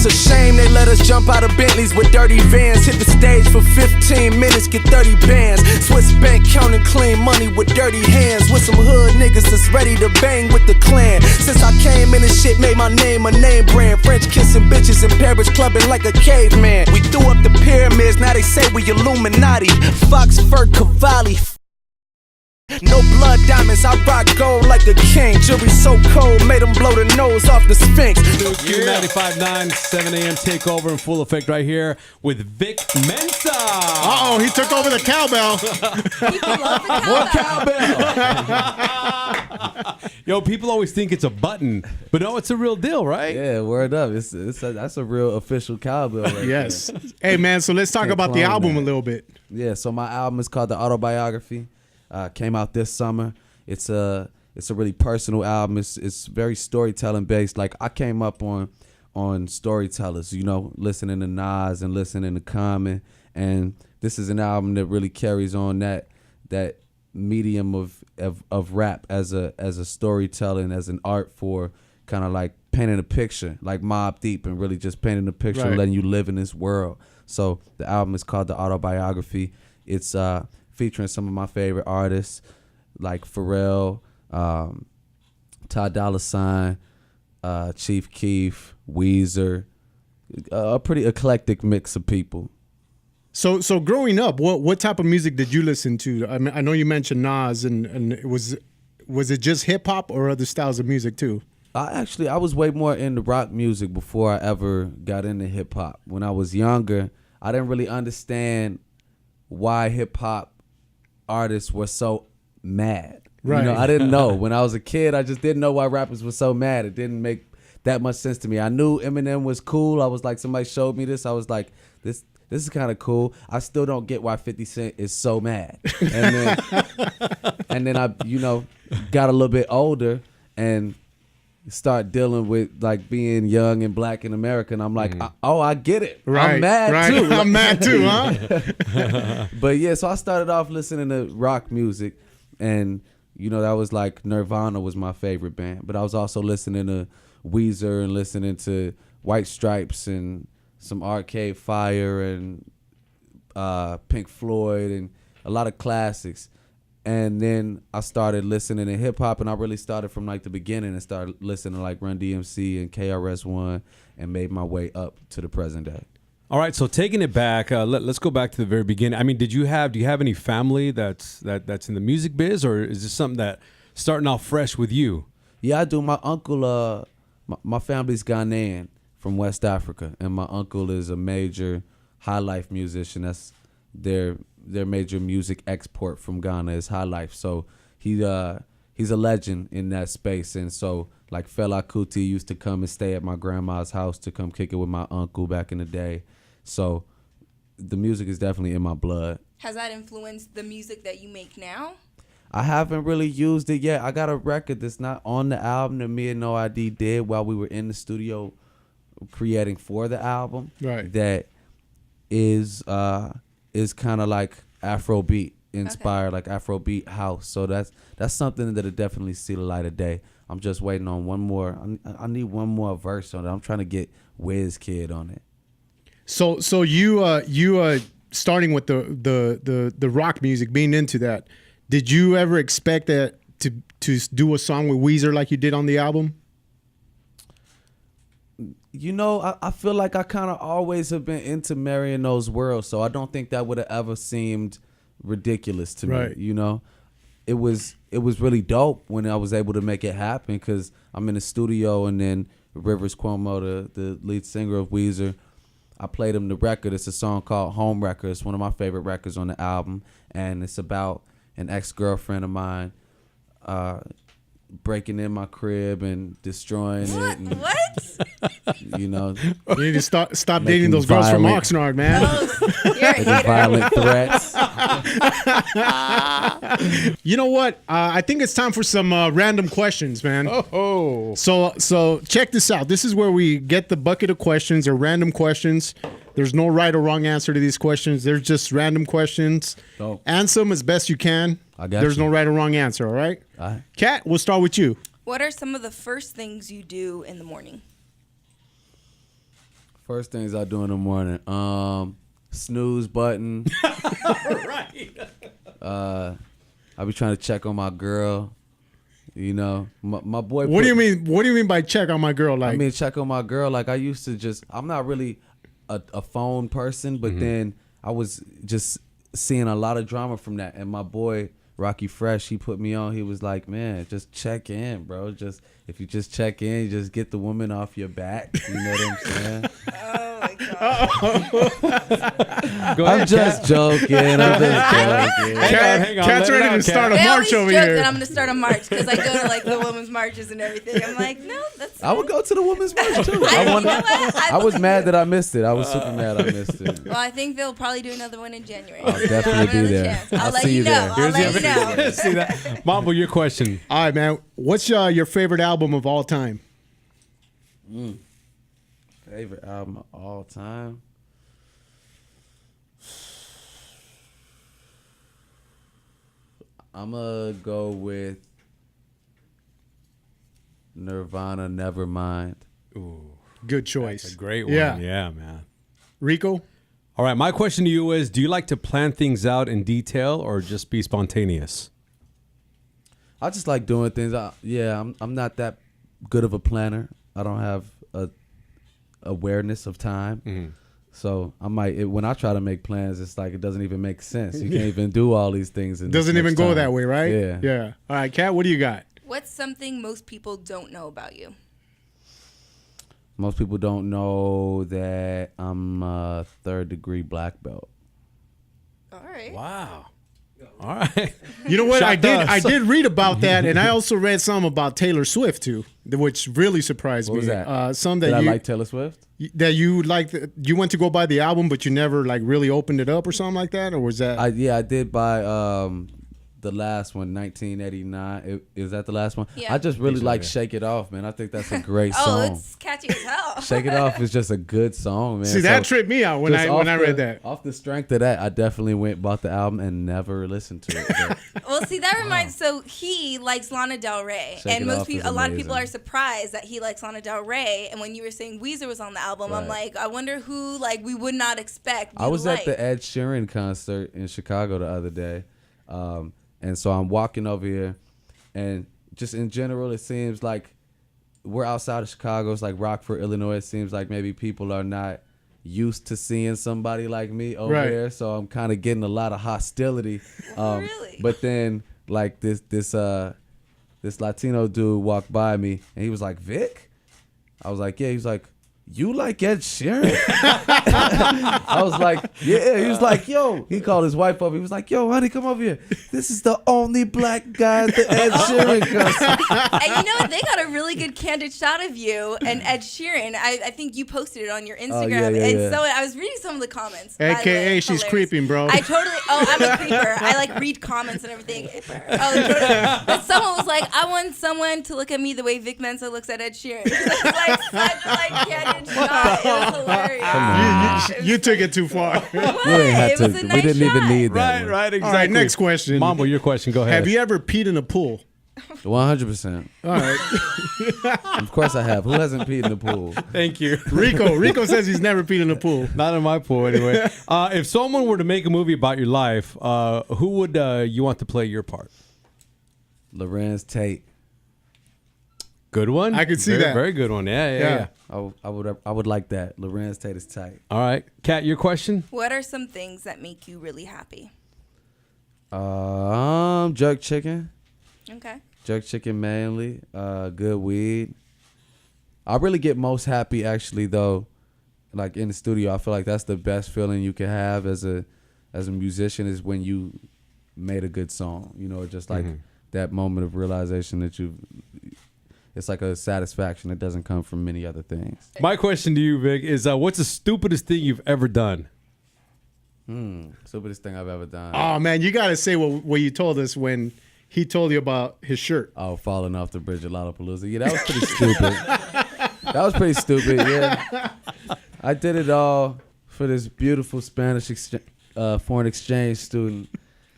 It's a shame they let us jump out of Bentleys with dirty vans. Hit the stage for 15 minutes, get 30 bands. Swiss bank counting clean money with dirty hands. With some hood niggas that's ready to bang with the clan. Since I came in, this shit made my name a name brand. French kissing bitches in Paris, clubbing like a caveman. We threw up the pyramids, now they say we Illuminati. Fox fur Cavalli. No blood diamonds, I rock gold like a king. Jury so cold, made them blow the nose off the Sphinx. Q95.9, 7 a.m. takeover in full effect right here with Vic Mensa. Uh-oh, he took over the cowbell. People love the cowbell. Yo, people always think it's a button, but no, it's a real deal, right? Yeah, word up. That's a real official cowbell right Yes. there. Hey, man, so let's talk about the album a little bit. Yeah, so my album is called The Autobiography. Came out this summer. It's a really personal album. It's very storytelling based. Like I came up on storytellers, you know, listening to Nas and listening to Common, and this is an album that really carries on that medium of rap as a storytelling, as an art for kind of like painting a picture, like Mobb Deep, and really just painting a picture, right, and letting you live in this world. So the album is called The Autobiography. It's featuring some of my favorite artists like Pharrell, Ty Dolla $ign, Chief Keef, Weezer, a pretty eclectic mix of people. So growing up, what type of music did you listen to? I mean, I know you mentioned Nas, and was it just hip hop or other styles of music too? I was way more into rock music before I ever got into hip hop. When I was younger, I didn't really understand why hip hop artists were so mad. Right. You know, I didn't know. When I was a kid, I just didn't know why rappers were so mad. It didn't make that much sense to me. I knew Eminem was cool. I was like, somebody showed me this. I was like, this is kind of cool. I still don't get why 50 Cent is so mad. And then I, you know, got a little bit older and start dealing with like being young and black in America, and I'm like, I get it. Right, I'm mad too. I'm mad too, huh? But yeah, so I started off listening to rock music, and you know that was like Nirvana was my favorite band. But I was also listening to Weezer and listening to White Stripes and some Arcade Fire and Pink Floyd and a lot of classics. And then I started listening to hip hop, and I really started from like the beginning and started listening to like Run DMC and KRS-One, and made my way up to the present day. All right, so taking it back, let's go back to the very beginning. I mean, do you have any family that's in the music biz, or is this something that starting off fresh with you? Yeah, I do. My uncle, my family's Ghanaian from West Africa, and my uncle is a major high life musician. That's their major music export from Ghana is high life. So he's a legend in that space. And so like Fela Kuti used to come and stay at my grandma's house to come kick it with my uncle back in the day. So the music is definitely in my blood. Has that influenced the music that you make now? I haven't really used it yet. I got a record that's not on the album that me and No ID did while we were in the studio creating for the album. Right. That is kind of like Afrobeat inspired, like Afrobeat house. So that's something that'll definitely see the light of day. I'm just waiting on one more. I need one more verse on it. I'm trying to get WizKid on it. So you starting with the rock music, being into that, did you ever expect that to do a song with Weezer like you did on the album? You know, I feel like I kind of always have been into marrying those worlds, so I don't think that would have ever seemed ridiculous to me. Right. You know, it was really dope when I was able to make it happen, because I'm in the studio, and then Rivers Cuomo, the lead singer of Weezer, I played him the record. It's a song called Home Record. It's one of my favorite records on the album, and it's about an ex-girlfriend of mine breaking in my crib and destroying it. And, What? you know, You need to stop dating those girls from Oxnard, man. You're a hater. violent threats. You know what? I think it's time for some random questions, man. Oh. So check this out. This is where we get the bucket of questions. They're random questions. There's no right or wrong answer to these questions. They're just random questions. Dope. Answer them as best you can. I got There's you. no right or wrong answer, all right? All right. Kat, we'll start with you. What are some of the first things you do in the morning? First things I do in the morning. Snooze button. Right. I be trying to check on my girl. You know, my boy. What do you mean? What do you mean by check on my girl? Like, I mean, check on my girl. Like I used to just. I'm not really a phone person, but then I was just seeing a lot of drama from that. And my boy Rocky Fresh, he put me on. He was like, "Man, just check in, bro. Just if you just check in, just get the woman off your back." You know what I'm saying? Oh my god. Go I'm ahead, just Kat. joking. I'm just joking. Hang on. Cat's Let it ready out, to start a Kat. They march always over joke here. that I'm gonna start a march because I go to like the women's marches and everything. I'm like, no, that's. I would go to the women's march too. You know what? I was mad that I missed it. I was super mad I missed it. Well, I think they'll probably do another one in January. I'll definitely be there. I'll let see you you know. there. I'll Here's let you know. evidence. See that? Mambo, your question. All right, man. What's your favorite album of all time? Favorite album of all time? I'm gonna go with Nirvana, Nevermind. Good choice. That's a great one. Yeah. Yeah, man. Rico? All right, my question to you is, do you like to plan things out in detail or just be spontaneous? I just like doing things. I'm not that good of a planner. I don't have a awareness of time. So I might when I try to make plans, it's like it doesn't even make sense. You can't even do all these things. In Doesn't this even much go time. that way, right? Yeah. Yeah. All right, Kat, what do you got? What's something most people don't know about you? Most people don't know that I'm a 3rd degree black belt. All right. Wow. All right. You know what? Shot I us. did read about that, and I also read some about Taylor Swift too, which really surprised What me. was that? Some Did that I you like Taylor Swift? that you like. You went to go buy the album, but you never like really opened it up or something like that, or was that? I did buy the last one, 1989. Is that the last one? Yeah. I just really so, like yeah. Shake It Off, man. I think that's a great Oh, song. it's catchy as hell. Shake It Off is just a good song, man. See, that So, tripped me out when just I off read the- that. Off the strength of that, I definitely went bought the album and never listened to it. But Well, see, that reminds. So he likes Lana Del Rey, Shake and It most Off people, is a lot of people amazing. are surprised that he likes Lana Del Rey. And when you were saying Weezer was on the album, I'm Right. like, I wonder who like we would not expect. I was at the Ed Sheeran concert in Chicago the other day, and so I'm walking over here, and just in general, it seems like we're outside of Chicago. It's like Rockford, Illinois. It seems like maybe people are not used to seeing somebody like me over Right. there, so I'm kind of getting a lot of hostility. Really? But then, like this Latino dude walked by me, and he was like, "Vic?" I was like, "Yeah." He was like, "You like Ed Sheeran?" I was like, "Yeah." He was like, "Yo." He called his wife up. He was like, "Yo, honey, come over here. This is the only black guy at the Ed Sheeran concert." And you know what? They got a really good candid shot of you and Ed Sheeran. I think you posted it on your Instagram. yeah, and yeah. so I was reading some of the comments. By the AKA, way, she's hilarious. creeping, bro. I totally. Oh, I'm a creeper. I like read comments and everything. Oh, totally. But someone was like, I want someone to look at me the way Vic Mensa looks at Ed Sheeran. It was like such like candid shot. It was hilarious. You took it too far. You ain't had It to. was a We nice didn't even shot. need that. Right, one. right, exactly. All right, next question. Mambo, your question. Go ahead. Have you ever peed in a pool? 100%. All right. Of course I have. Who hasn't peed in the pool? Thank you. Rico says he's never peed in a pool. Not in my pool, anyway. If someone were to make a movie about your life, who would you want to play your part? Lorenz Tate. Good one. I could see Very, that. Very good one. Yeah, yeah, Yeah. yeah. I would like that. Lorenz Tate is tight. All right, Kat, your question. What are some things that make you really happy? Jerk chicken. Okay. Jerk chicken mainly. Good weed. I really get most happy actually though, like in the studio. I feel like that's the best feeling you can have as a musician is when you made a good song. You know, just like that moment of realization that it's like a satisfaction that doesn't come from many other things. My question to you, Vic, is what's the stupidest thing you've ever done? Stupidest thing I've ever done. Oh man, you gotta say what you told us when he told you about his shirt. Oh, falling off the bridge at Lollapalooza. Yeah, that was pretty stupid. That was pretty stupid, yeah. I did it all for this beautiful Spanish foreign exchange student,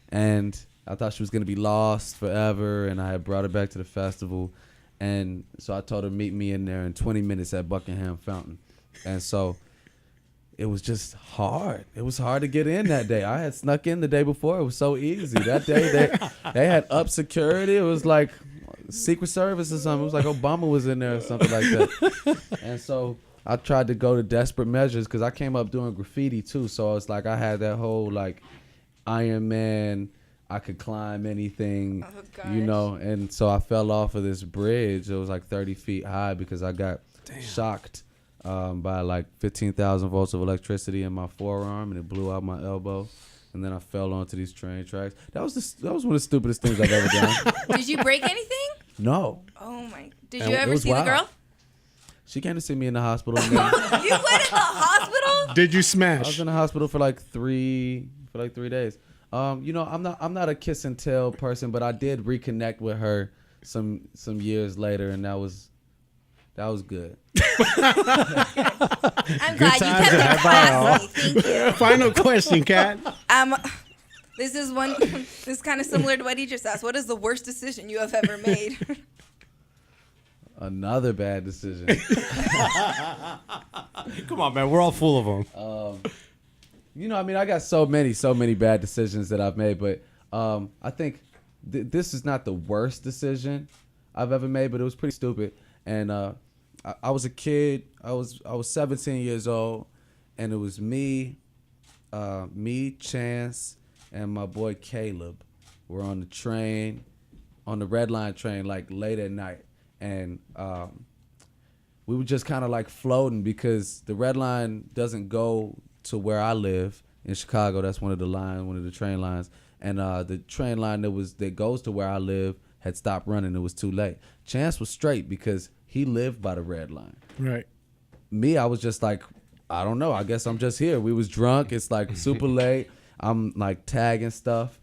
and I thought she was going to be lost forever, and I had brought her back to the festival, and so I told her meet me in there in 20 minutes at Buckingham Fountain. And so it was just hard. It was hard to get in that day. I had snuck in the day before. It was so easy. That day they had up security. It was like Secret Service or something. It was like Obama was in there or something like that. And so I tried to go to desperate measures because I came up doing graffiti too. So it's like I had that whole like Iron Man, I could climb anything, you know. And so I fell off of this bridge. It was like 30 feet high because I got shocked by like 15,000 volts of electricity in my forearm, and it blew out my elbow. And then I fell onto these train tracks. That was one of the stupidest things I've ever done. Did you break anything? No. Oh my! Did you ever see the girl? She came to see me in the hospital. You went in the hospital? Did you I was smash? in the hospital for like 3 days. You know, I'm not a kiss and tell person, but I did reconnect with her some years later, and that was good. I'm glad you kept it classy. Thank you. Final question, Kat. This is kind of similar to what he just asked. What is the worst decision you have ever made? Another bad decision. Come on, man. We're all full of them. You know, I mean, I got so many bad decisions that I've made, but I think this is not the worst decision I've ever made, but it was pretty stupid. And I was a kid. I was 17 years old, and it was me, Chance, and my boy Caleb. We're on the train, on the Red Line train, like late at night, and we were just kind of like floating because the Red Line doesn't go to where I live in Chicago. That's one of the train lines, and the train line that goes to where I live had stopped running. It was too late. Chance was straight because he lived by the Red Line. Right. Me, I was just like, I don't know. I guess I'm just here. We was drunk. It's like super late. I'm like tagging stuff,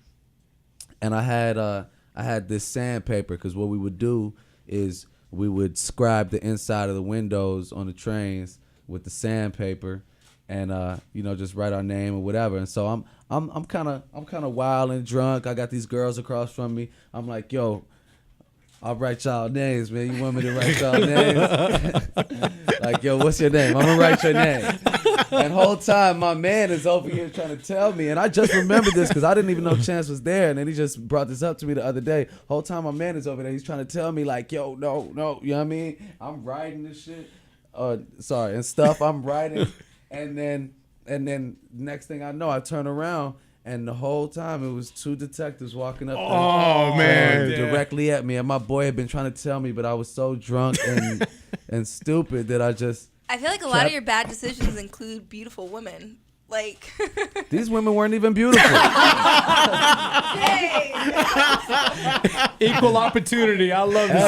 and I had this sandpaper because what we would do is we would scribe the inside of the windows on the trains with the sandpaper, and you know, just write our name or whatever. And so I'm kind of wild and drunk. I got these girls across from me. I'm like, yo, I'll write y'all names, man. You want me to write y'all names? Like, yo, what's your name? I'm gonna write your name. And whole time my man is over here trying to tell me, and I just remembered this because I didn't even know Chance was there, and then he just brought this up to me the other day. Whole time my man is over there, he's trying to tell me like, yo, no, you know what I mean? I'm writing this shit, and stuff. I'm writing, and then next thing I know, I turn around. And the whole time it was two detectives walking up directly at me. And my boy had been trying to tell me, but I was so drunk and stupid that I feel like a lot of your bad decisions include beautiful women. Like these women weren't even beautiful. Equal opportunity. I love this.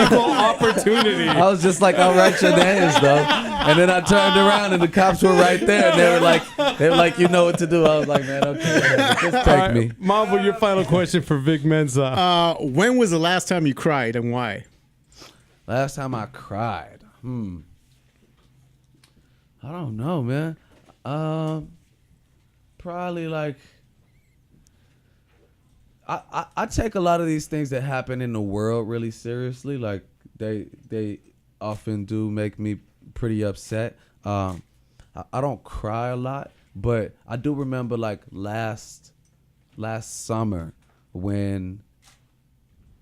Equal opportunity. I was just like, I'll write your names though. And then I turned around and the cops were right there, and they were like, you know what to do. I was like, man, okay, just take me. Mambo, your final question for Vic Mensa. When was the last time you cried and why? Last time I cried. I don't know, man. Probably like I take a lot of these things that happen in the world really seriously. Like they often do make me pretty upset. I don't cry a lot, but I do remember like last summer when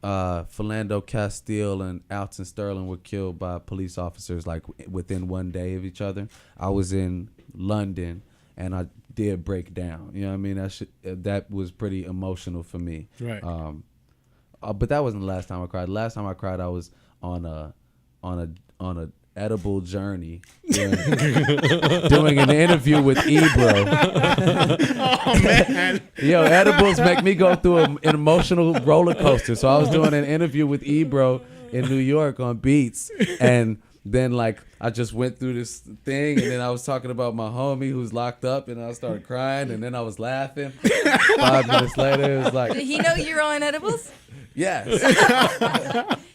Philando Castile and Alton Sterling were killed by police officers like within one day of each other. I was in London and I did break down. You know what I mean? That was pretty emotional for me. Right. But that wasn't the last time I cried. The last time I cried, I was on a edible journey doing an interview with Ebro. Oh man. Yo, edibles make me go through an emotional roller coaster. So I was doing an interview with Ebro in New York on Beats, and then like I just went through this thing, and then I was talking about my homie who's locked up, and I started crying, and then I was laughing. 5 minutes later, it was like, did he know you were on edibles? yes.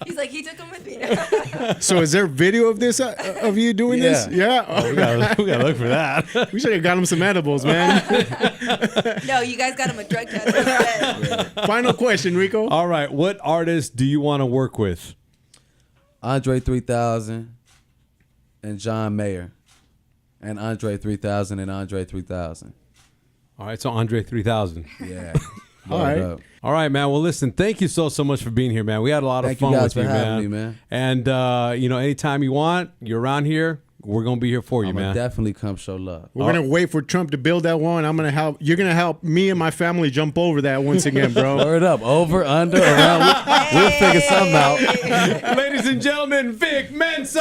He's like, he took them with me. So is there video of this of you doing this? Yeah. Oh, we gotta look for that. We should have got him some edibles, man. No, you guys got him a drug test instead. Final question, Rico. All right, what artist do you want to work with? Andre 3000 and John Mayer. and Andre 3000 and Andre 3000. All right, so Andre 3000. Yeah. All right. Up. All right, man. Well, listen, thank you so much for being here, man. We had a lot of Thank you fun guys with for you, having me, man. And, anytime you want, you're around here, we're going to be here for you, I'm man. gonna definitely come show love. We're gonna wait for Trump to build that wall, and I'm gonna help. You're gonna help me and my family jump over that once again, bro. Word up, over, under, around. We'll figure something out. Ladies and gentlemen, Vic Mensa!